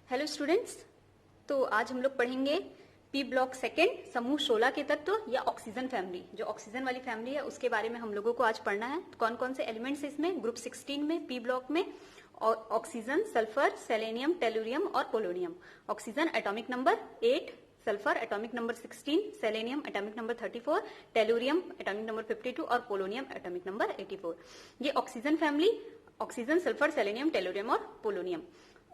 Hello students. तो आज हम लोग पढ़ेंगे पी ब्लॉक सेकेंड समूह 16 के तत्व या ऑक्सीजन फैमिली। जो ऑक्सीजन वाली फैमिली है उसके बारे में हम लोगों को आज पढ़ना है। कौन कौन से एलिमेंट्स इसमें ग्रुप 16 में पी ब्लॉक में ऑक्सीजन, सल्फर, सेलेनियम, टेलुरियम और polonium. Oxygen atomic number 8, sulphur atomic number 16, selenium atomic number 34, tellurium atomic number 52 और पोलोनियम एटॉमिक नंबर 84। ये oxygen family oxygen, sulphur, selenium, tellurium और पोलोनियम।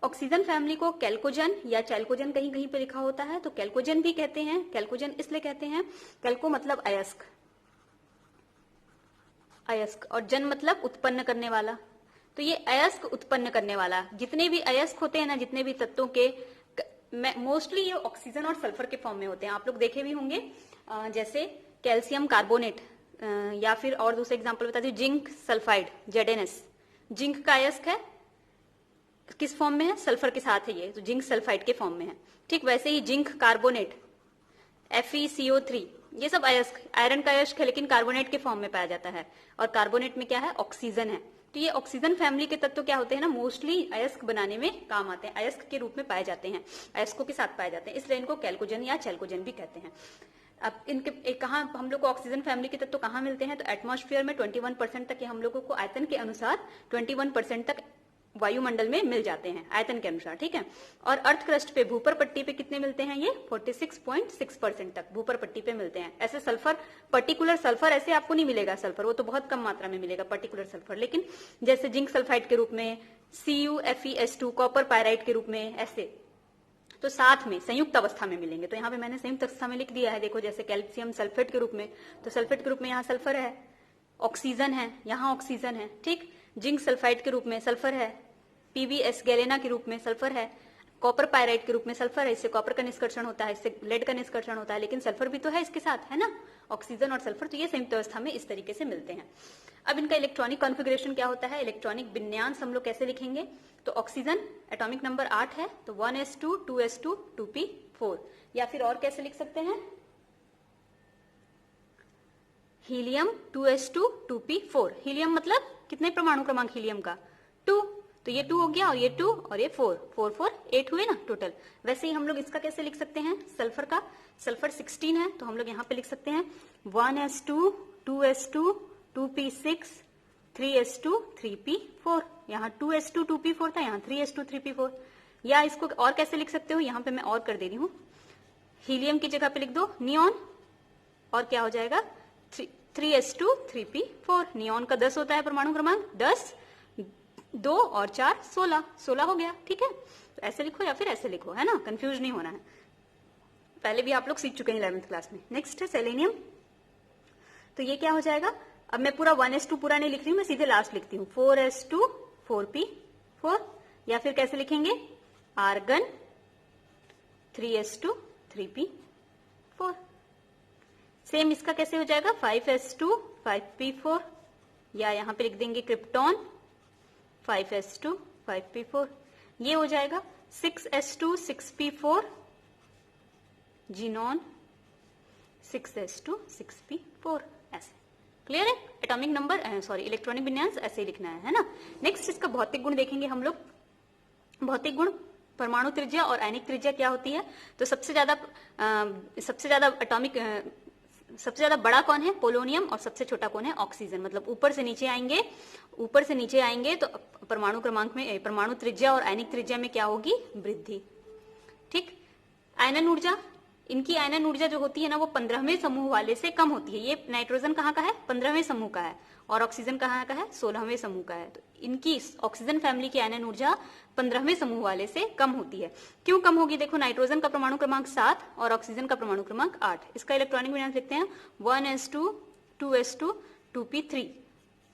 ऑक्सीजन फैमिली को कैल्कोजन या चैल्कोजन कहीं कहीं पे लिखा होता है, तो कैल्कोजन भी कहते हैं। कैल्कोजन इसलिए कहते हैं, कैल्को मतलब अयस्क, अयस्क और जन मतलब उत्पन्न करने वाला। तो ये अयस्क उत्पन्न करने वाला, जितने भी अयस्क होते हैं ना, जितने भी तत्वों के मोस्टली ये ऑक्सीजन और सल्फर के फॉर्म में होते हैं। आप लोग देखे भी होंगे, जैसे कैल्शियम कार्बोनेट, या फिर और दूसरे एग्जाम्पल बता दूं, जिंक सल्फाइड ZnS। जिंक का अयस्क है, किस फॉर्म में है? सल्फर के साथ है ये, तो जिंक सल्फाइड के फॉर्म में है। ठीक वैसे ही जिंक कार्बोनेट FeCO3, ये सब अयस्क, आयरन का अयस्क है लेकिन कार्बोनेट के फॉर्म में पाया जाता है। और कार्बोनेट में क्या है? ऑक्सीजन है। तो ये ऑक्सीजन फैमिली के तत्व क्या होते हैं ना, मोस्टली अयस्क बनाने में काम आते हैं, अयस्क के रूप में पाए जाते हैं, अयस्कों के साथ पाए जाते हैं, इसलिए इनको कैल्कोजन या चैल्कोजन भी कहते हैं। अब इनके कहाँ हम लोग को ऑक्सीजन फैमिली के तत्व कहाँ मिलते हैं? तो एटमॉस्फेयर में 21% तक ये हम लोगों को आयतन के अनुसार 21% तक वायुमंडल में मिल जाते हैं आयतन के अनुसार। ठीक है। और अर्थ क्रस्ट पे, भूपर पट्टी पे कितने मिलते हैं? ये 46.6% तक भूपर पट्टी पे मिलते हैं। ऐसे सल्फर, पर्टिकुलर सल्फर ऐसे आपको नहीं मिलेगा, सल्फर वो तो बहुत कम मात्रा में मिलेगा पर्टिकुलर सल्फर, लेकिन जैसे जिंक सल्फाइड के रूप में, CuFeS2 कॉपर पायराइट के रूप में, ऐसे तो साथ में संयुक्त अवस्था में मिलेंगे। तो यहाँ पे मैंने संयुक्त अवस्था में लिख दिया है, देखो जैसे कैल्शियम सल्फेट के रूप में, तो सल्फेट के रूप में यहाँ सल्फर है, ऑक्सीजन है, यहाँ ऑक्सीजन है। ठीक। जिंक सल्फाइड के रूप में सल्फर है, PbS गैलेना के रूप में सल्फर है, कॉपर पायराइट के रूप में सल्फर है, इससे कॉपर का निष्कर्षण होता है, इससे लेड का निष्कर्षण होता है, लेकिन सल्फर भी तो है इसके साथ, है ना, ऑक्सीजन और सल्फर। तो ये संयुक्त अवस्था में इस तरीके से मिलते हैं। अब इनका इलेक्ट्रॉनिक कॉन्फ़िगरेशन क्या होता है, इलेक्ट्रॉनिक विन्यास हम लोग कैसे लिखेंगे? तो ऑक्सीजन एटॉमिक नंबर 8 है, तो 1s2 2s2 2p4, या फिर और कैसे लिख सकते हैं, हीलियम 2s2 2p4। हीलियम मतलब कितने परमाणु क्रमांक हीलियम का? 2, तो ये 2 हो गया और ये 2 और ये 4, 4 4 8 हुए ना टोटल। वैसे ही हम लोग इसका कैसे लिख सकते हैं, सल्फर का? सल्फर 16 है, तो हम लोग यहाँ पे लिख सकते हैं 1s2 2s2 2p6 3s2 3p4। यहाँ 2s2 2p4 था, यहाँ 3s2 3p4। या इसको और कैसे लिख सकते हो, यहाँ पे मैं और कर दे रही हूँ, हीलियम की जगह पे लिख दो नियॉन, और क्या हो जाएगा 3s2 3p4। नियॉन का 10 होता है परमाणु क्रमांक, 10 2 और 4 16, 16 हो गया। ठीक है। तो ऐसे लिखो या फिर ऐसे लिखो, है ना, कंफ्यूज नहीं होना है, पहले भी आप लोग सीख चुके हैं 11th क्लास में। नेक्स्ट है सेलेनियम, तो ये क्या हो जाएगा? अब मैं पूरा 1s2 पूरा नहीं लिख रही हूँ, मैं सीधे लास्ट लिखती हूँ, 4s2 4p4, या फिर कैसे लिखेंगे, आर्गन 3s2 3p4। सेम इसका कैसे हो जाएगा, 5s2 5p4, या यहाँ पे लिख देंगे क्रिप्टॉन 5s2 5p4। ये हो जाएगा 6s2 6p4, xenon 6s2 6p4। ऐसे क्लियर है? एटॉमिक नंबर, सॉरी, इलेक्ट्रॉनिक विन्यास ऐसे ही लिखना है ना। नेक्स्ट इसका भौतिक गुण देखेंगे हम लोग। भौतिक गुण, परमाणु त्रिज्या और आयनिक त्रिज्या क्या होती है? तो सबसे ज्यादा एटॉमिक, सबसे ज्यादा बड़ा कौन है? पोलोनियम, और सबसे छोटा कौन है? ऑक्सीजन। मतलब ऊपर से नीचे आएंगे तो परमाणु क्रमांक में, परमाणु त्रिज्या और आयनिक त्रिज्या में क्या होगी? वृद्धि। ठीक। आयनन ऊर्जा, इनकी आयनन ऊर्जा जो होती है ना, वो 15वें समूह वाले से कम होती है। ये नाइट्रोजन कहाँ का है? 15वें समूह का है, और ऑक्सीजन कहाँ का है? 16वें समूह का है। तो इनकी ऑक्सीजन फैमिली की आयनन ऊर्जा 15वें समूह वाले से कम होती है। क्यों कम होगी? देखो, नाइट्रोजन का परमाणु क्रमांक 7 और ऑक्सीजन का परमाणु क्रमांक 8। इसका इलेक्ट्रॉनिक विन्यास लिखते हैं 1s2 2s2 2p3।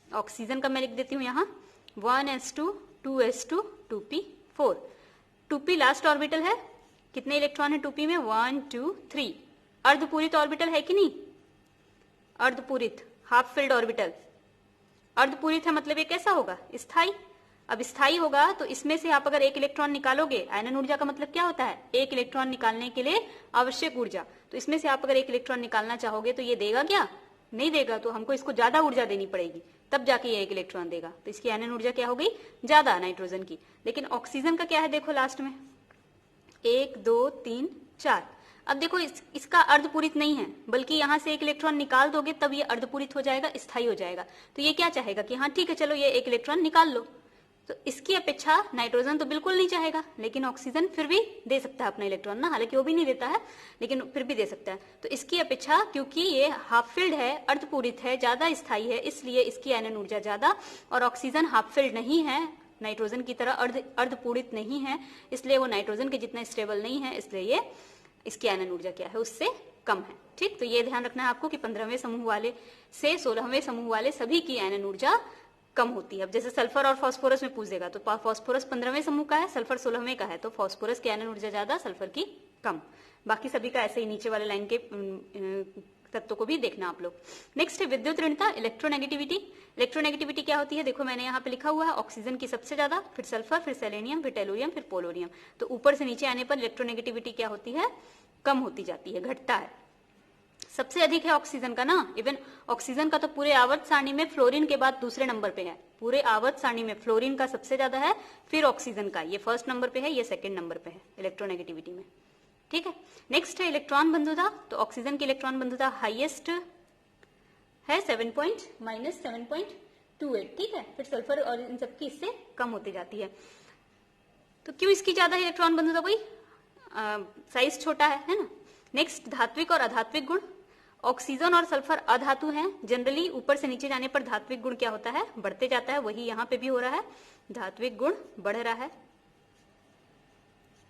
ऑक्सीजन का मैं लिख देती हूँ यहाँ 1s2 2s2 2p4। 2p last orbital है, कितने इलेक्ट्रॉन है 2p में? 1 2 3। अर्धपूरित ऑर्बिटल है कि नहीं? अर्धपूरित, हाफ फिल्ड ऑर्बिटल। अर्धपूरित है मतलब ये कैसा होगा? स्थायी। अब स्थायी होगा तो इसमें से आप अगर एक इलेक्ट्रॉन निकालोगे, आयनन ऊर्जा का मतलब क्या होता है? एक इलेक्ट्रॉन निकालने के लिए आवश्यक ऊर्जा। तो इसमें से आप अगर एक इलेक्ट्रॉन निकालना चाहोगे तो ये देगा क्या? नहीं देगा। तो हमको इसको ज्यादा ऊर्जा देनी पड़ेगी, तब जाके ये एक इलेक्ट्रॉन देगा। तो इसकी आयनन ऊर्जा क्या हो गई? ज्यादा नाइट्रोजन की। लेकिन ऑक्सीजन का क्या है? देखो लास्ट में 1 2 3 4। अब देखो इसका अर्धपूरित नहीं है, बल्कि यहां से एक इलेक्ट्रॉन निकाल दोगे तब ये अर्धपूरित हो जाएगा, स्थायी हो जाएगा। तो ये क्या चाहेगा कि हाँ ठीक है चलो ये एक इलेक्ट्रॉन निकाल लो। तो इसकी अपेक्षा नाइट्रोजन तो बिल्कुल नहीं चाहेगा, लेकिन ऑक्सीजन फिर भी दे सकता है अपना इलेक्ट्रॉन ना, हालांकि वो भी नहीं देता है लेकिन फिर भी दे सकता है। तो इसकी अपेक्षा क्योंकि ये हाफ फिल्ड है, अर्धपूरित है, ज्यादा स्थायी है, इसलिए इसकी आयनन ऊर्जा ज्यादा, और ऑक्सीजन हाफ फिल्ड नहीं है, नाइट्रोजन की तरह अर्धपूरित नहीं है, इसलिए वो नाइट्रोजन के जितना स्टेबल नहीं है, इसलिए ये इसकी आयनन ऊर्जा क्या है उससे कम है। ठीक, तो ये ध्यान रखना है आपको कि 15वें समूह वाले से 16वें समूह वाले सभी की आयनन ऊर्जा कम होती है। अब जैसे सल्फर और फास्फोरस में पूछ देगा तो फास्फोरस 15वें समूह का है, सल्फर 16वें का है, तो फास्फोरस की आयनन ऊर्जा ज्यादा, सल्फर की कम। बाकी सभी का ऐसे ही नीचे वाले लाइन के तत्वों को भी देखना आप लोग। नेक्स्ट है विद्युत ऋणता, इलेक्ट्रोनेगेटिविटी। इलेक्ट्रोनेगेटिविटी क्या होती है, देखो मैंने यहाँ पे लिखा हुआ है, ऑक्सीजन की सबसे ज्यादा, फिर सल्फर, फिर सेलेनियम, फिर टेलुरियम, फिर पोलोनियम। तो ऊपर से नीचे आने पर इलेक्ट्रोनेगेटिविटी क्या होती है, कम होती जाती है, घटता है। सबसे अधिक है ऑक्सीजन का ना, इवन ऑक्सीजन का तो पूरे आवर्त सारणी में फ्लोरीन के बाद दूसरे नंबर पे है, पूरे आवर्त सारणी में फ्लोरीन का सबसे ज्यादा है, फिर ऑक्सीजन का, ये फर्स्ट नंबर पे है, ये सेकंड नंबर पे है इलेक्ट्रोनेगेटिविटी में। ठीक है, नेक्स्ट है इलेक्ट्रॉन बंधुता। तो ऑक्सीजन की इलेक्ट्रॉन बंधुता हाईएस्ट है -7.28। ठीक है, फिर सल्फर और इन सबकी इससे कम होती जाती है। तो क्यों इसकी ज्यादा इलेक्ट्रॉन बंधुता, भाई साइज छोटा है ना। नेक्स्ट धात्विक और अधात्विक गुण। ऑक्सीजन और सल्फर अधातु हैं, जनरली ऊपर से नीचे जाने पर धात्विक गुण क्या होता है, बढ़ते जाता है, वही यहाँ पे भी हो रहा है, धात्विक गुण बढ़ रहा है।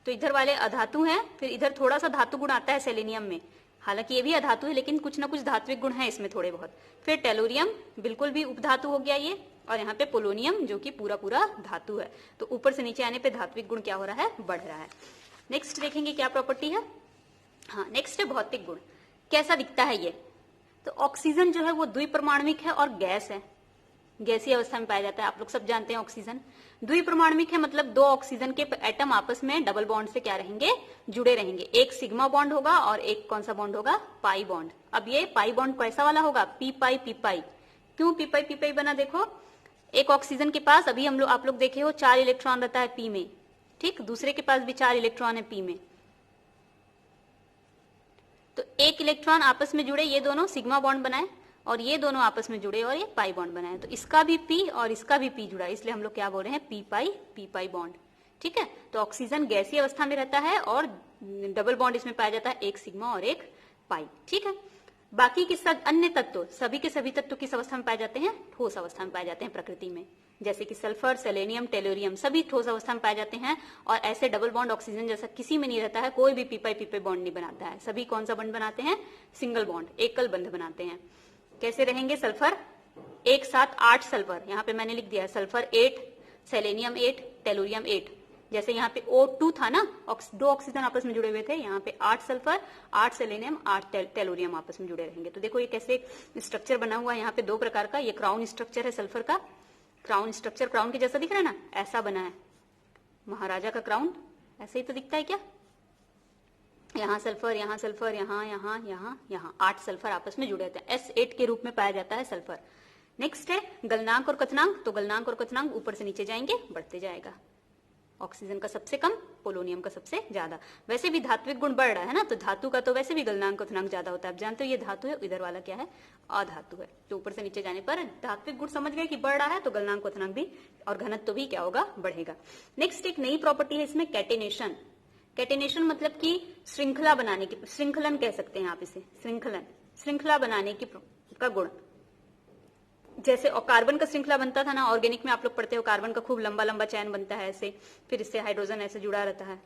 तो इधर वाले अधातु हैं, फिर इधर थोड़ा सा धातु गुण आता है सेलेनियम में, हालांकि ये भी अधातु है लेकिन कुछ ना कुछ धात्विक गुण है इसमें थोड़े बहुत। फिर टेलुरियम बिल्कुल भी उपधातु हो गया ये, और यहाँ पे पोलोनियम जो कि पूरा पूरा धातु है। तो ऊपर से नीचे आने पे धात्विक गुण क्या हो रहा है, बढ़ रहा है। नेक्स्ट देखेंगे क्या प्रॉपर्टी है। हाँ, नेक्स्ट है भौतिक गुण, कैसा दिखता है ये। तो ऑक्सीजन जो है वो द्विपरमाणविक है और गैस है, गैसीय अवस्था में पाया जाता है, आप लोग सब जानते हैं। ऑक्सीजन द्विपरमाणविक है, मतलब दो ऑक्सीजन के एटम आपस में डबल बॉन्ड से क्या रहेंगे, जुड़े रहेंगे। एक सिग्मा बॉन्ड होगा और एक कौन सा बॉन्ड होगा, पाई बॉन्ड। अब ये पाई बॉन्ड कैसा वाला होगा, पी पाई पी पाई। क्यों पी पाई पी पाई बना, देखो एक ऑक्सीजन के पास अभी आप लोग देखे हो 4 इलेक्ट्रॉन रहता है पी में, ठीक, दूसरे के पास भी 4 इलेक्ट्रॉन है पी में। तो एक इलेक्ट्रॉन आपस में जुड़े, ये दोनों सिग्मा बॉन्ड बनाए, और ये दोनों आपस में जुड़े और ये पाई बॉन्ड बनाए। तो इसका भी पी और इसका भी पी जुड़ा, इसलिए हम लोग क्या बोल रहे हैं, पी पाई बॉन्ड। ठीक है, तो ऑक्सीजन गैसीय अवस्था में रहता है और डबल बॉन्ड इसमें पाया जाता है, एक सिग्मा और एक पाई। ठीक है, बाकी के सब अन्य तत्व, सभी के सभी तत्व किस अवस्था में पाए जाते हैं, ठोस अवस्था में पाए जाते हैं प्रकृति में, जैसे कि सल्फर, सेलेनियम, टेलुरियम सभी ठोस अवस्था में पाए जाते हैं। और ऐसे डबल बॉन्ड ऑक्सीजन जैसा किसी में नहीं रहता है, कोई भी पीपाई बॉन्ड नहीं बनाता है, सभी कौन सा बंध बनाते हैं, सिंगल बॉन्ड, एकल बंध बनाते हैं। कैसे रहेंगे, सल्फर एक साथ 8 सल्फर, यहाँ पे मैंने लिख दिया है सल्फर 8, सेलेनियम 8, टेलुरियम 8। जैसे यहाँ पे O2 था ना, 2 ऑक्सीजन आपस में जुड़े हुए थे, यहाँ पे 8 सल्फर, 8 सेलेनियम, 8 टेलुरियम आपस में जुड़े रहेंगे। तो देखो ये कैसे स्ट्रक्चर बना हुआ है, यहाँ पे 2 प्रकार का, ये क्राउन स्ट्रक्चर है सल्फर का, क्राउन स्ट्रक्चर क्राउन के जैसा दिख रहा है ना, ऐसा बना है महाराजा का क्राउन, ऐसे ही तो दिखता है क्या, यहाँ सल्फर, यहाँ सल्फर, यहाँ यहाँ यहाँ यहाँ 8 सल्फर आपस में जुड़े होते हैं, S8 के रूप में पाया जाता है सल्फर। नेक्स्ट है गलनांक और कथनांक। तो गलनांक और कथनांक ऊपर से नीचे जाएंगे, बढ़ते जाएगा, ऑक्सीजन का सबसे कम, पोलोनियम का सबसे ज्यादा। वैसे भी धात्विक गुण बढ़ रहा है ना, तो धातु का तो वैसे भी गलनांक कथनांक ज्यादा होता है, आप जानते हो ये धातु है, इधर वाला क्या है, अधातु है। तो ऊपर से नीचे जाने पर धात्विक गुण समझ गए कि बढ़ रहा है, तो गलनांक कथनांक भी और घनत्व भी क्या होगा, बढ़ेगा। नेक्स्ट एक नई प्रॉपर्टी है इसमें, कैटेनेशन। कैटेनेशन मतलब कि श्रृंखला बनाने की, श्रृंखलन कह सकते हैं आप इसे, श्रृंखलन, श्रृंखला बनाने की का गुण। जैसे कार्बन का श्रृंखला बनता था ना, ऑर्गेनिक में आप लोग पढ़ते हो, कार्बन का खूब लंबा लंबा चैन बनता है ऐसे, फिर इससे हाइड्रोजन ऐसे जुड़ा रहता है,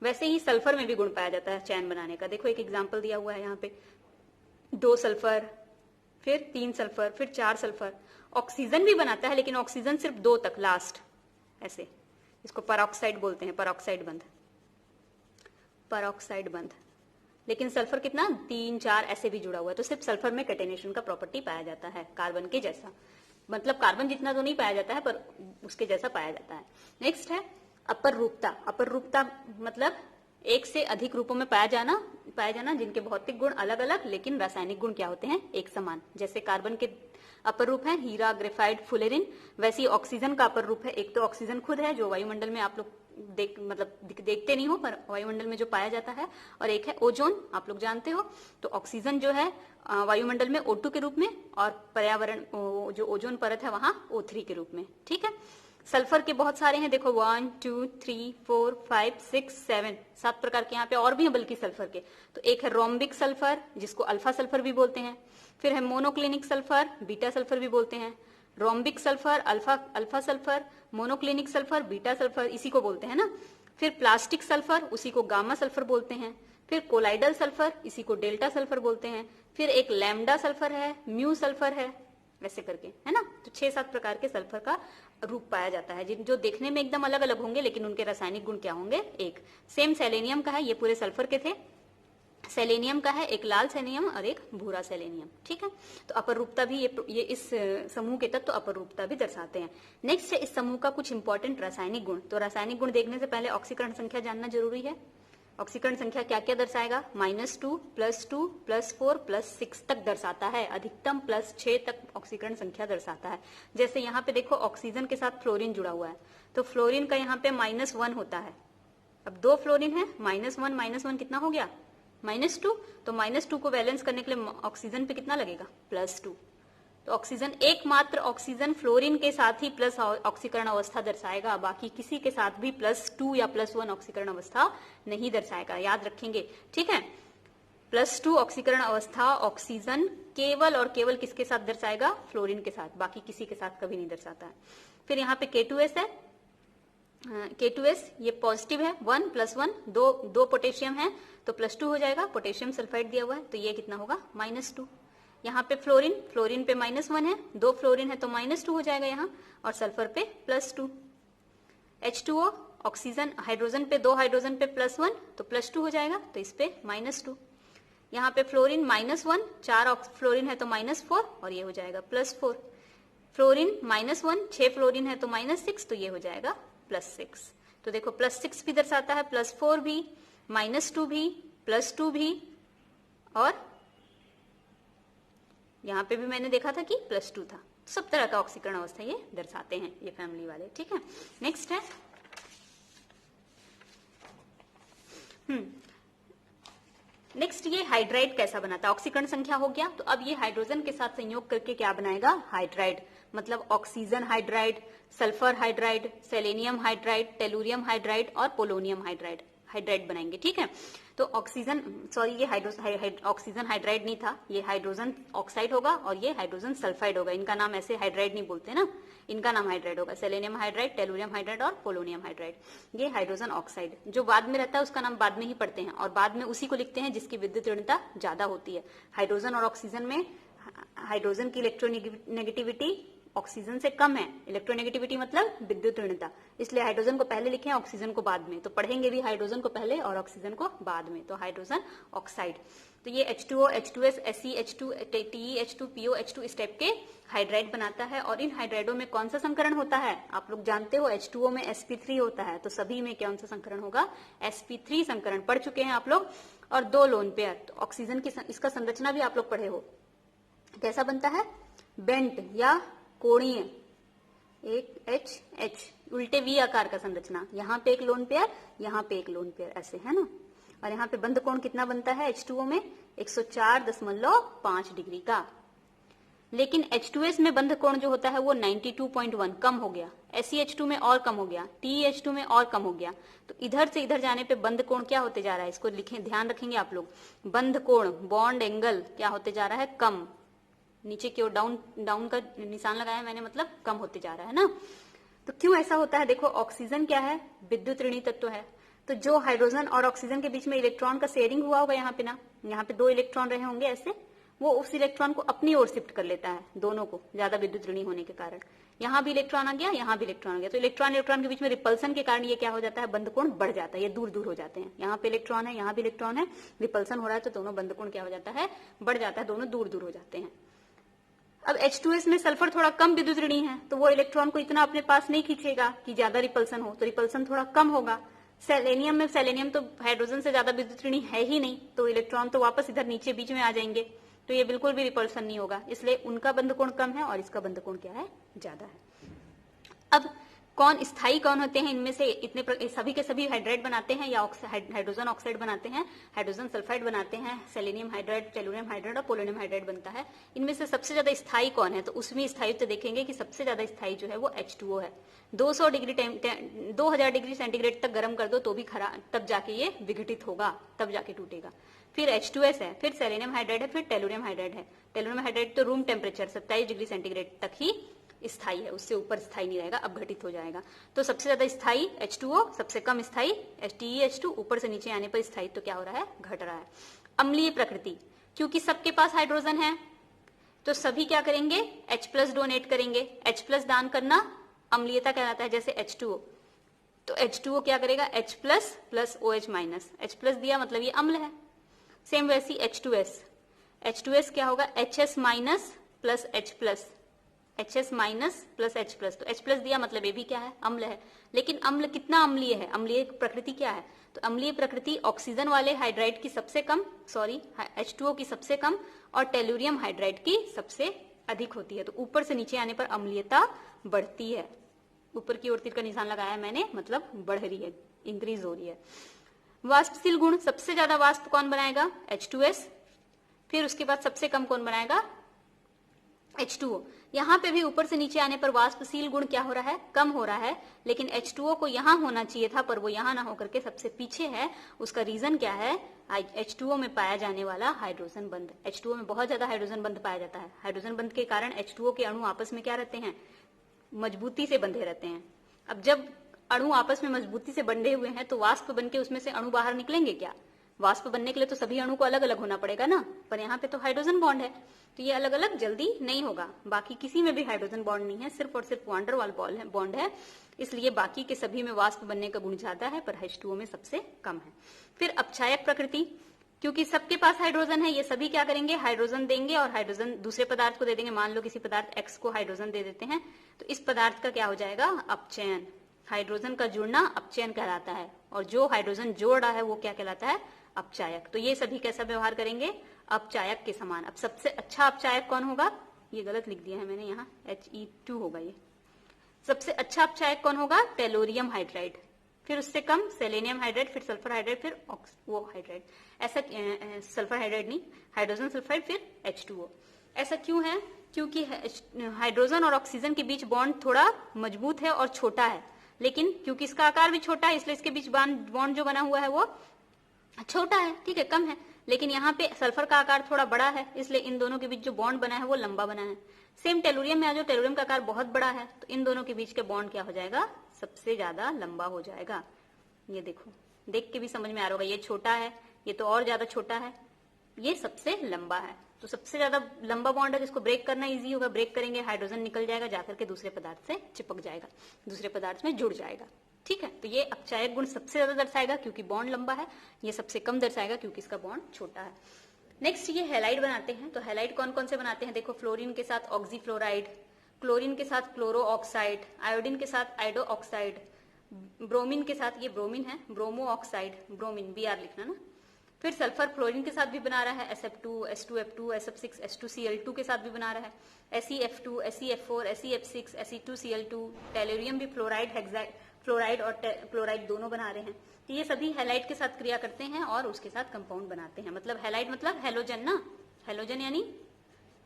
वैसे ही सल्फर में भी गुण पाया जाता है चैन बनाने का। देखो एक एग्जाम्पल दिया हुआ है यहाँ पे, 2 सल्फर, फिर 3 सल्फर, फिर 4 सल्फर। ऑक्सीजन भी बनाता है लेकिन ऑक्सीजन सिर्फ 2 तक, लास्ट ऐसे, इसको परऑक्साइड बोलते हैं, परऑक्साइड बंध, परऑक्साइड बंध। लेकिन सल्फर कितना, 3 4 ऐसे भी जुड़ा हुआ है, तो सिर्फ सल्फर में कैटेनेशन का प्रॉपर्टी पाया जाता है, कार्बन के जैसा, मतलब कार्बन जितना तो नहीं पाया जाता है पर उसके जैसा पाया जाता है। नेक्स्ट है अपर रूपता। अपर रूपता मतलब एक से अधिक रूपों में पाया जाना जिनके भौतिक गुण अलग अलग लेकिन रासायनिक गुण क्या होते हैं, एक समान। जैसे कार्बन के अपर रूप है हीरा, ग्रेफाइट, फुलेरिन। वैसे ही ऑक्सीजन का अपर रूप है, एक तो ऑक्सीजन खुद है जो वायुमंडल में आप लोग देखते नहीं हो पर वायुमंडल में जो पाया जाता है, और एक है ओजोन, आप लोग जानते हो। तो ऑक्सीजन जो है वायुमंडल में O2 के रूप में, और पर्यावरण जो ओजोन परत है वहां O3 के रूप में, ठीक है। सल्फर के बहुत सारे हैं, देखो 1 2 3 4 5 6 7 7 प्रकार के यहाँ पे और भी हैं बल्कि सल्फर के। तो एक है रोम्बिक सल्फर जिसको अल्फा सल्फर भी बोलते हैं, फिर है मोनोक्लिनिक सल्फर, बीटा सल्फर भी बोलते हैं। Rhombic sulphur, alpha sulphur, monoclinic sulphur, beta sulphur, इसी को बोलते हैं ना। फिर प्लास्टिक सल्फर, उसी को गामा सल्फर बोलते हैं। फिर कोलाइडल सल्फर, इसी को डेल्टा सल्फर बोलते हैं। फिर एक लैम्डा सल्फर है, म्यू सल्फर है, वैसे करके, है ना। तो 6-7 प्रकार के सल्फर का रूप पाया जाता है, जो देखने में एकदम अलग अलग होंगे लेकिन उनके रासायनिक गुण क्या होंगे, एक। सेम सेलेनियम का है, ये पूरे सल्फर के थे। सेलेनियम का है एक लाल सेलेनियम और एक भूरा सेलेनियम, ठीक है। तो अपर रूपता भी ये इस समूह के तत्व तो अपर रूपता भी दर्शाते हैं। नेक्स्ट है इस समूह का कुछ इंपॉर्टेंट रासायनिक गुण। तो रासायनिक गुण देखने से पहले ऑक्सीकरण संख्या जानना जरूरी है। ऑक्सीकरण संख्या क्या क्या दर्शाएगा, -2, +2, +4, +6 तक दर्शाता है, अधिकतम +6 तक ऑक्सीकरण संख्या दर्शाता है। जैसे यहाँ पे देखो ऑक्सीजन के साथ फ्लोरीन जुड़ा हुआ है, तो फ्लोरीन का यहाँ पे -1 होता है। अब 2 फ्लोरीन है, -1 कितना हो गया, -2। तो -2 को बैलेंस करने के लिए ऑक्सीजन पे कितना लगेगा, +2। तो ऑक्सीजन, एकमात्र ऑक्सीजन फ्लोरीन के साथ ही प्लस ऑक्सीकरण अवस्था दर्शाएगा, बाकी किसी के साथ भी +2 या +1 ऑक्सीकरण अवस्था नहीं दर्शाएगा, याद रखेंगे, ठीक है। +2 ऑक्सीकरण अवस्था ऑक्सीजन केवल और केवल किसके साथ दर्शाएगा, फ्लोरीन के साथ, बाकी किसी के साथ कभी नहीं दर्शाता है। फिर यहाँ पे K2S है, K2S ये पॉजिटिव है, 1 + 1, दो पोटेशियम है तो +2 हो जाएगा, पोटेशियम सल्फाइड दिया हुआ है तो ये कितना होगा, -2। यहाँ पे फ्लोरीन पे -1 है, 2 फ्लोरीन है तो -2 हो जाएगा यहाँ, और सल्फर पे +2। H2O ऑक्सीजन, हाइड्रोजन पे 2 हाइड्रोजन पे +1 तो +2 हो जाएगा, तो इस पे -2। यहाँ पे फ्लोरीन -1, 4 फ्लोरीन है तो -4 और ये हो जाएगा +4। फ्लोरीन -1, 6 फ्लोरीन है तो -6 तो ये हो जाएगा +6। तो देखो +6 भी दर्शाता है, +4 भी, -2 भी, +2 भी, और यहाँ पे भी मैंने देखा था कि +2 था। सब तरह का ऑक्सीकरण अवस्था ये दर्शाते हैं ये फैमिली वाले, ठीक है। नेक्स्ट है नेक्स्ट ये हाइड्राइड कैसा बनाता है, ऑक्सीकरण संख्या हो गया, तो अब ये हाइड्रोजन के साथ संयोग करके क्या बनाएगा, हाइड्राइड। मतलब oxygen hydride, sulphur hydride, selenium hydride, tellurium hydride और पोलोनियम हाइड्राइड बनाएंगे, ठीक है। तो ऑक्सीजन, सॉरी ये ऑक्सीजन हाइड्राइड नहीं था, ये हाइड्रोजन ऑक्साइड होगा और ये हाइड्रोजन सल्फाइड होगा। इनका नाम ऐसे हाइड्राइड नहीं बोलते ना, इनका नाम हाइड्राइड होगा। सेलेनियम हाइड्राइड, टेलुरियम हाइड्राइड और पोलोनियम हाइड्राइड, ये हाइड्रोजन ऑक्साइड। जो बाद में रहता है उसका नाम बाद में ही पढ़ते हैं, और बाद में उसी को लिखते हैं जिसकी विद्युत ऋणता ज्यादा होती है। हाइड्रोजन और ऑक्सीजन में हाइड्रोजन की इलेक्ट्रोनेगेटिविटी ऑक्सीजन से कम है, इलेक्ट्रोनेगेटिविटी मतलब विद्युत ऋणता, इसलिए हाइड्रोजन को पहले लिखे ऑक्सीजन को बाद में। तो पढ़ेंगे भी हाइड्रोजन को पहले और ऑक्सीजन को बाद में, तो हाइड्रोजन ऑक्साइड। तो ये H2O, H2S, SeH2, TeH2, POH2 इस टाइप के हाइड्राइड बनाता है। और इन हाइड्राइडों में कौन सा संकरण होता है, आप लोग जानते हो H2O में sp3 होता है, तो सभी में कौन सा संकरण होगा, sp3 संकरण पढ़ चुके हैं आप लोग। और 2 लोन पेयर, तो ऑक्सीजन की इसका संरचना भी आप लोग पढ़े हो, कैसा बनता है, बेंट या कोणीय, एक H उल्टे V आकार का संरचना, यहाँ पे एक लोन पेयर, यहाँ पे एक लोन पेयर, ऐसे है ना। और यहाँ पे बंध कोण कितना बनता है H2O में, 104.5 डिग्री का। लेकिन H2S में बंध कोण जो होता है वो 92.1 कम हो गया, SeH2 में और कम हो गया, TeH2 में और कम हो गया। तो इधर से इधर जाने पे बंध कोण क्या होते जा रहा है, इसको लिखें, ध्यान रखेंगे आप लोग। बंध कोण, बॉन्ड एंगल क्या होते जा रहा है, कम, नीचे की ओर डाउन का निशान लगाया मैंने, मतलब कम होते जा रहा है ना। तो क्यों ऐसा होता है, देखो ऑक्सीजन क्या है, विद्युत ऋणी तत्व है, तो जो हाइड्रोजन और ऑक्सीजन के बीच में इलेक्ट्रॉन का शेयरिंग हुआ होगा यहाँ पे ना, यहाँ पे 2 इलेक्ट्रॉन रहे होंगे ऐसे, वो उस इलेक्ट्रॉन को अपनी ओर शिफ्ट कर लेता है, दोनों को, ज्यादा विद्युत ऋणी होने के कारण। यहाँ भी इलेक्ट्रॉन आ गया, यहाँ भी इलेक्ट्रॉन आ गया, तो इलेक्ट्रॉन के बीच में रिपल्सन के कारण ये क्या हो जाता है, बंध कोण बढ़ जाता है, ये दूर दूर हो जाते हैं। यहाँ पे इलेक्ट्रॉन है, यहाँ भी इलेक्ट्रॉन है, रिपल्सन हो रहा है, तो दोनों बंध कोण क्या हो जाता है, बढ़ जाता है, दोनों दूर दूर हो जाते हैं। अब H2S में सल्फर थोड़ा कम विद्युत ऋणी है, तो वो इलेक्ट्रॉन को इतना अपने पास नहीं खींचेगा कि ज्यादा रिपल्सन हो, तो रिपल्सन थोड़ा कम होगा। सेलेनियम में, सेलेनियम तो हाइड्रोजन से ज्यादा विद्युत ऋणी है ही नहीं, तो इलेक्ट्रॉन तो वापस इधर नीचे बीच में आ जाएंगे, तो ये बिल्कुल भी रिपल्सन नहीं होगा, इसलिए उनका बंध कोण कम है और इसका बंध कोण क्या है, ज्यादा है। अब कौन स्थायी कौन होते हैं, इनमें से इतने सभी के सभी हाइड्राइड बनाते हैं या हाइड्रोजन ऑक्साइड बनाते हैं, हाइड्रोजन सल्फाइड बनाते हैं, सेलेनियम हाइड्राइड, टेलुरियम हाइड्राइड और पोलोनियम हाइड्राइड बनता है। इनमें से सबसे ज्यादा स्थायी कौन है, तो उसमें स्थायित्व देखेंगे कि सबसे ज्यादा स्थायी जो है वो H2O है। 2000 डिग्री सेंटीग्रेड तक गर्म कर दो तो भी खराब, तब जाके ये विघटित होगा, तब जाके टूटेगा। फिर H2S है, फिर सेलेनियम हाइड्राइड है, फिर टेलुरियम हाइड्राइड है। टेलुरियम हाइड्राइड तो रूम टेम्परेचर 27 डिग्री सेंटीग्रेड तक ही स्थायी है, उससे ऊपर स्थायी नहीं रहेगा, अपघटित हो जाएगा। तो सबसे ज्यादा स्थायी H2O, सबसे कम स्थायी TeH2, ऊपर से नीचे आने पर स्थायी तो क्या हो रहा है, घट रहा है। अम्लीय प्रकृति, क्योंकि सबके पास हाइड्रोजन है तो सभी क्या करेंगे, H+ डोनेट करेंगे। H+ दान करना अम्लीयता कहलाता है, जैसे H2O, तो H2O क्या करेगा, H+ प्लस OH-, H+ दिया मतलब ये अम्ल है। सेम वैसी H2S क्या होगा, HS- plus H+, HS- plus H+, तो H+ दिया मतलब ये भी क्या है, अम्ल है। लेकिन अम्ल कितना अम्लीय है, अम्लीय प्रकृति क्या है, तो अम्लीय प्रकृति ऑक्सीजन वाले हाइड्राइड की सबसे कम, H2O की सबसे कम और टेलुरियम हाइड्राइड की सबसे अधिक होती है। तो ऊपर से नीचे आने पर अम्लीयता बढ़ती है। ऊपर की ओर तीर का निशान लगाया मैंने, मतलब बढ़ रही है, इंक्रीज हो रही है। वाष्पशील गुण, सबसे ज्यादा वाष्प कौन बनाएगा, H2S, फिर उसके बाद सबसे कम कौन बनाएगा, H2O। यहाँ पे भी ऊपर से नीचे आने पर वाष्पशील गुण क्या हो रहा है, कम हो रहा है, लेकिन H2O को यहाँ होना चाहिए था पर वो यहाँ ना होकर के सबसे पीछे है। उसका रीजन क्या है, H2O में पाया जाने वाला हाइड्रोजन बंध। H2O में बहुत ज्यादा हाइड्रोजन बंध पाया जाता है। हाइड्रोजन बंध के कारण H2O के अणु आपस में क्या रहते हैं, मजबूती से बंधे रहते हैं। अब जब अणु आपस में मजबूती से बंधे हुए हैं तो वाष्प बन के उसमें से अणु बाहर निकलेंगे क्या, वाष्प बनने के लिए तो सभी अणु को अलग अलग होना पड़ेगा ना, पर यहाँ पे तो हाइड्रोजन बॉन्ड है तो ये अलग अलग जल्दी नहीं होगा। बाकी किसी में भी हाइड्रोजन बॉन्ड नहीं है, सिर्फ और सिर्फ वान डेर वाल बॉन्ड है, इसलिए बाकी के सभी में वाष्प बनने का गुण ज्यादा है पर H2O में सबसे कम है। फिर अपचायक प्रकृति, क्योंकि सबके पास हाइड्रोजन है, ये सभी क्या करेंगे, हाइड्रोजन देंगे और हाइड्रोजन दूसरे पदार्थ को दे देंगे। मान लो किसी पदार्थ X को हाइड्रोजन दे देते हैं तो इस पदार्थ का क्या हो जाएगा, अपचयन। हाइड्रोजन का जुड़ना अपचयन कहलाता है और जो हाइड्रोजन जोड़ रहा है वो क्या कहलाता है, अपचायक। तो ये सभी कैसा व्यवहार करेंगे, अपचायक के समान। अब सबसे अच्छा अपचायक कौन होगा, ये गलत लिख दिया है मैंने यहाँ, He2 होगा ये। सबसे अच्छा अपचायक कौन होगा, टेलोरियम हाइड्राइड, फिर उससे कम सेलेनियम हाइड्राइड, फिर सल्फर हाइड्राइड, फिर वो हाइड्राइड। ऐसा सल्फर हाइड्राइड नहीं, हाइड्रोजन सल्फाइड, फिर H2O। ऐसा क्यों है, क्योंकि हाइड्रोजन और ऑक्सीजन के बीच बॉन्ड थोड़ा मजबूत है और छोटा है, लेकिन क्योंकि इसका आकार भी छोटा है इसलिए इसके बीच बॉन्ड जो बना हुआ है वो छोटा है, ठीक है, कम है। लेकिन यहाँ पे सल्फर का आकार थोड़ा बड़ा है, इसलिए इन दोनों के बीच जो बॉन्ड बना है वो लंबा बना है। सेम टेलुरियम में आ जाओ, टेलुरियम का आकार बहुत बड़ा है तो इन दोनों के बीच के बॉन्ड क्या हो जाएगा, सबसे ज्यादा लंबा हो जाएगा। ये देखो, देख के भी समझ में आ रहा होगा, ये छोटा है, ये तो और ज्यादा छोटा है, ये सबसे लंबा है। तो सबसे ज्यादा लंबा बॉन्ड है जिसको ब्रेक करना इजी होगा, ब्रेक करेंगे हाइड्रोजन निकल जाएगा, जाकर के दूसरे पदार्थ से चिपक जाएगा, दूसरे पदार्थ में जुड़ जाएगा, ठीक है। तो ये अपचायक गुण सबसे ज्यादा दर्शाएगा क्योंकि बॉन्ड लंबा है, ये सबसे कम दर्शाएगा क्योंकि इसका बॉन्ड छोटा है। नेक्स्ट ये हैलाइड बनाते हैं, तो हैलाइड कौन कौन से बनाते हैं, देखो, फ्लोरीन के साथ ऑक्सीफ्लोराइड, क्लोरीन के साथ क्लोरो ऑक्साइड, आयोडीन के साथ आइडो ऑक्साइड, ब्रोमीन के साथ, ये ब्रोमीन है, ब्रोमो ऑक्साइड, ब्रोमीन Br लिखना ना। फिर सल्फर फ्लोरीन के साथ भी बना रहा है, SF2, H2F2, SF6, H2Cl2 के साथ भी बना रहा है, SeF2, SeF4, SeF6, Se2Cl2, tellurium भी फ्लोराइड और क्लोराइड दोनों बना रहे हैं। तो ये सभी हैलाइड के साथ क्रिया करते हैं और उसके साथ कंपाउंड बनाते हैं। मतलब हैलाइड मतलब हेलोजन ना, हेलोजन यानी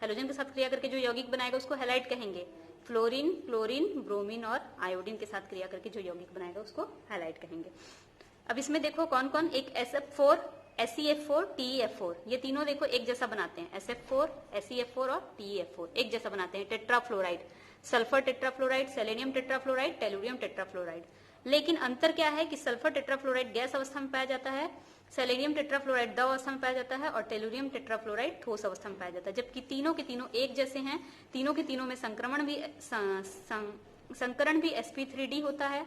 हेलोजन के साथ क्रिया करके जो यौगिक बनाएगा उसको हैलाइड कहेंगे। फ्लोरीन, क्लोरीन, ब्रोमीन और आयोडीन के साथ क्रिया करके जो यौगिक बनाएगा उसको हैलाइड कहेंगे। अब इसमें देखो कौन कौन, एक SF4, SeF4, TeF4, ये तीनों देखो एक जैसा बनाते हैं, SF4, SeF4 और TeF4 एक जैसा बनाते हैं। Tetrafluoride, sulphur tetrafluoride, selenium tetrafluoride, tellurium tetrafluoride. लेकिन अंतर क्या है कि सल्फर टेट्राफ्लोराइड गैस अवस्था में पाया जाता है, सेलेनियम टेट्राफ्लोराइड द्रव अवस्था में पाया जाता है और टेलुरियम टेट्राफ्लोराइड ठोस अवस्था में पाया जाता है। जबकि तीनों के तीनों एक जैसे हैं, तीनों के तीनों में संकरण भी sp3d होता है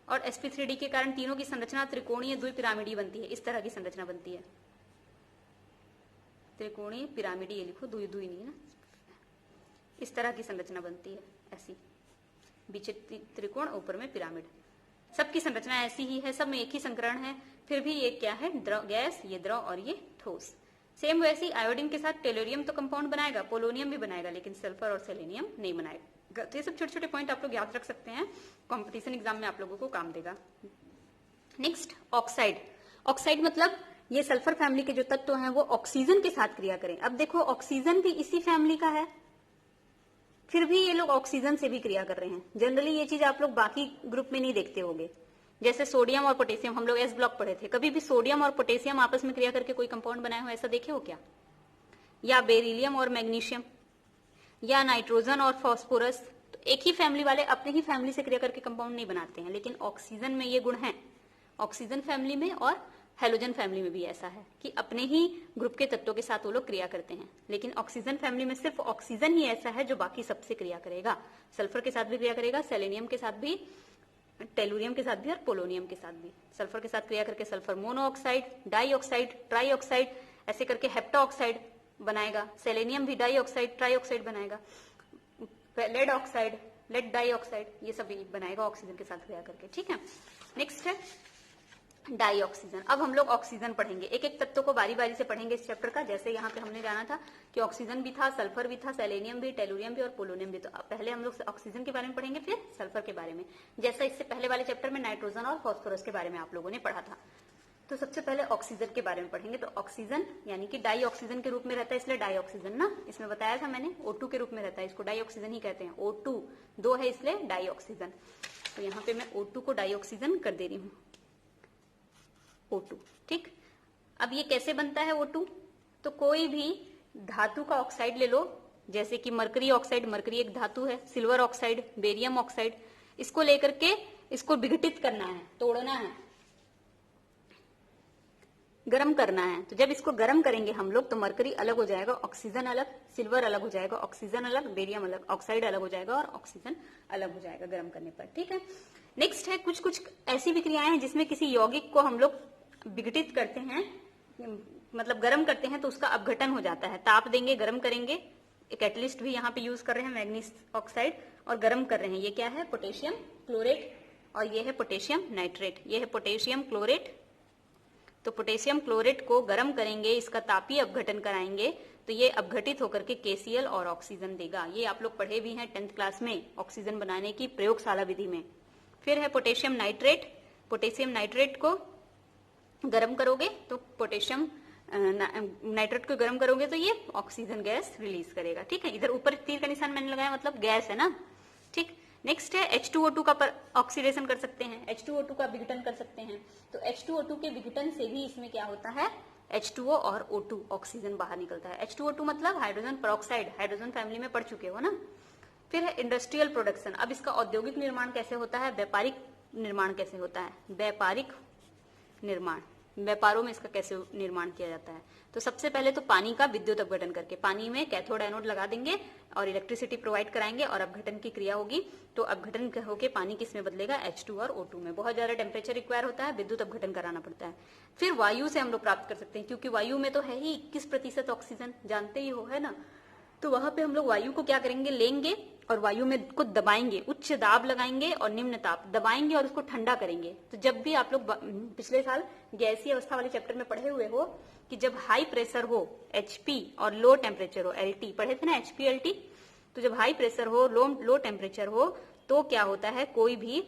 और sp3d के कारण तीनों की संरचना त्रिकोणीय द्विपिरामिडी बनती है। इस तरह की संरचना बनती है, त्रिकोणीय पिरामिडी, ये लिखो, दुई नहीं है ना, इस तरह की संरचना बनती है, ऐसी बीच त्रिकोण ऊपर में पिरामिड। सबकी संरचना ऐसी ही है, सब में एक ही संकरण है, फिर भी ये क्या है, द्रव गैस, ये द्रव और ये ठोस। सेम वैसे ही आयोडीन के साथ टेलोरियम तो कंपाउंड बनाएगा, पोलोनियम भी बनाएगा, लेकिन सल्फर और सेलेनियम नहीं बनाएगा। तो ये सब छोटे छोटे पॉइंट आप लोग याद रख सकते हैं, कॉम्पिटिशन एग्जाम में आप लोगों को काम देगा। Next oxide. ऑक्साइड मतलब ये सल्फर फैमिली के जो तत्व हैं वो ऑक्सीजन के साथ क्रिया करें। अब देखो ऑक्सीजन भी इसी फैमिली का है, फिर भी ये लोग ऑक्सीजन से भी क्रिया कर रहे हैं। जनरली ये चीज आप लोग बाकी ग्रुप में नहीं देखते होंगे। जैसे सोडियम और पोटेशियम, हम लोग एस ब्लॉक पढ़े थे, कभी भी सोडियम और पोटेशियम आपस में क्रिया करके कोई कंपाउंड बनाए हो ऐसा देखे हो क्या? या बेरिलियम और मैग्नीशियम, या नाइट्रोजन और फास्फोरस। तो एक ही फैमिली वाले अपने ही फैमिली से क्रिया करके कंपाउंड नहीं बनाते हैं, लेकिन ऑक्सीजन में ये गुण है। ऑक्सीजन फैमिली में और हेलोजन फैमिली में भी ऐसा है कि अपने ही ग्रुप के तत्वों के साथ वो लोग क्रिया करते हैं, लेकिन ऑक्सीजन फैमिली में सिर्फ ऑक्सीजन ही ऐसा है जो बाकी सबसे क्रिया करेगा। सल्फर के साथ भी क्रिया करेगा, सेलेनियम के साथ भी, टेलुरियम के साथ भी और पोलोनियम के साथ भी। सल्फर के साथ क्रिया करके सल्फर मोनोऑक्साइड, डाइऑक्साइड, ट्राइऑक्साइड, ऐसे करके हेप्टाऑक्साइड बनाएगा। सेलेनियम भी डाइऑक्साइड, ट्राइऑक्साइड बनाएगा। लेड ऑक्साइड, लेड डाइऑक्साइड, ये सब बनाएगा ऑक्सीजन के साथ क्रिया करके। ठीक है, नेक्स्ट है डाइऑक्सीजन। अब हम लोग ऑक्सीजन पढ़ेंगे, एक एक तत्व को बारी बारी से पढ़ेंगे इस चैप्टर का। जैसे यहाँ पे हमने जाना था कि ऑक्सीजन भी था, सल्फर भी था, सेलेनियम भी, टेलुरियम भी और पोलोनियम भी। तो पहले हम लोग ऑक्सीजन के बारे में पढ़ेंगे, फिर सल्फर के बारे में, जैसा इससे पहले वाले चैप्टर में नाइट्रोजन और फास्फोरस के बारे में आप लोगों ने पढ़ा था। तो सबसे पहले ऑक्सीजन के बारे में पढ़ेंगे। तो ऑक्सीजन यानी कि डाई ऑक्सीजन के रूप में रहता है, इसलिए डाई ऑक्सीजन ना, इसमें बताया था मैंने, O2 के रूप में रहता है, इसको डाई ऑक्सीजन ही कहते हैं। O2 दो है इसलिए डाई ऑक्सीजन। तो यहाँ पे मैं O2 को डाई ऑक्सीजन कर दे रही हूँ, O2। ठीक, अब ये कैसे बनता है O2? तो कोई भी धातु का ऑक्साइड ले लो, जैसे कि मरकरी ऑक्साइड, मरकरी एक धातु है, सिल्वर ऑक्साइड, बेरियम ऑक्साइड, इसको लेकर के इसको विघटित करना है, तोड़ना है, गर्म करना है। तो जब इसको गर्म करेंगे हम लोग तो मरकरी अलग हो जाएगा, ऑक्सीजन अलग, सिल्वर अलग हो जाएगा, ऑक्सीजन अलग, बेरियम अलग, ऑक्साइड अलग हो जाएगा और ऑक्सीजन अलग हो जाएगा गर्म करने पर। ठीक है, नेक्स्ट है कुछ कुछ ऐसी भी क्रियाएं हैं जिसमें किसी यौगिक को हम लोग विघटित करते हैं, मतलब गर्म करते हैं तो उसका अपघटन हो जाता है। ताप देंगे, गर्म करेंगे, कैटलिस्ट भी यहाँ पे यूज कर रहे हैं मैग्नीज ऑक्साइड, और गर्म कर रहे हैं। ये क्या है? पोटेशियम क्लोरेट, और ये है पोटेशियम नाइट्रेट, ये है पोटेशियम क्लोरेट। तो पोटेशियम क्लोरेट को गर्म करेंगे, इसका तापीय अपघटन कराएंगे तो ये अपघटित होकर के KCl और ऑक्सीजन देगा। ये आप लोग पढ़े भी हैं 10th क्लास में ऑक्सीजन बनाने की प्रयोगशाला विधि में। फिर है पोटेशियम नाइट्रेट, पोटेशियम नाइट्रेट को गर्म करोगे तो पोटेशियम नाइट्रेट को गर्म करोगे तो ये ऑक्सीजन गैस रिलीज करेगा। ठीक है, इधर ऊपर तीर का निशान मैंने लगाया, मतलब गैस है ना। ठीक, नेक्स्ट है H2O2 का ऑक्सीडेशन कर सकते हैं, H2O2 का विघटन कर सकते हैं। तो H2O2 के विघटन से भी इसमें क्या होता है? H2O और O2 ऑक्सीजन बाहर निकलता है। H2O2 मतलब हाइड्रोजन पेरोक्साइड, हाइड्रोजन फैमिली में पढ़ चुके हो ना। फिर है इंडस्ट्रियल प्रोडक्शन। अब इसका औद्योगिक निर्माण कैसे होता है, व्यापारिक निर्माण कैसे होता है, व्यापारिक निर्माण, व्यापारों में इसका कैसे निर्माण किया जाता है। तो सबसे पहले तो पानी का विद्युत अपघटन करके, पानी में कैथोड एनोड लगा देंगे और इलेक्ट्रिसिटी प्रोवाइड कराएंगे और अपघटन की क्रिया होगी। तो अपघटन होके पानी किस में बदलेगा? H2 और O2 में। बहुत ज्यादा टेम्परेचर रिक्वायर होता है, विद्युत अपघटन कराना पड़ता है। फिर वायु से हम लोग प्राप्त कर सकते हैं, क्योंकि वायु में तो है ही 21% ऑक्सीजन, जानते ही हो, है ना। तो वहां पे हम लोग वायु को क्या करेंगे? लेंगे और वायु में को दबाएंगे, उच्च दाब लगाएंगे और निम्न ताप दबाएंगे और उसको ठंडा करेंगे। तो जब भी आप लोग पिछले साल गैसीय अवस्था वाले चैप्टर में पढ़े हुए हो कि जब हाई प्रेशर हो HP और लो टेम्परेचर हो LT, पढ़े थे ना HP LT। तो जब हाई प्रेशर हो, लो टेम्परेचर हो, तो क्या होता है? कोई भी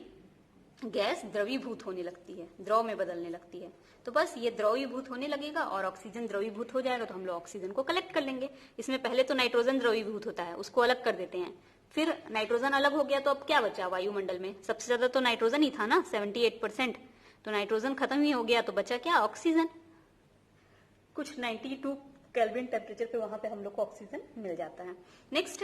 गैस द्रवीभूत होने लगती है, द्रव में बदलने लगती है। तो बस ये द्रवीभूत होने लगेगा और ऑक्सीजन द्रवीभूत हो जाएगा, तो हम लोग ऑक्सीजन को कलेक्ट कर लेंगे। इसमें पहले तो नाइट्रोजन द्रवीभूत होता है, उसको अलग कर देते हैं। फिर नाइट्रोजन अलग हो गया तो अब क्या बचा वायुमंडल में? सबसे ज्यादा तो नाइट्रोजन ही था ना, 78%। तो नाइट्रोजन खत्म ही हो गया तो बचा क्या? ऑक्सीजन। कुछ 92 केल्विन टेम्परेचर पे वहां पे हम लोग को ऑक्सीजन मिल जाता है। नेक्स्ट है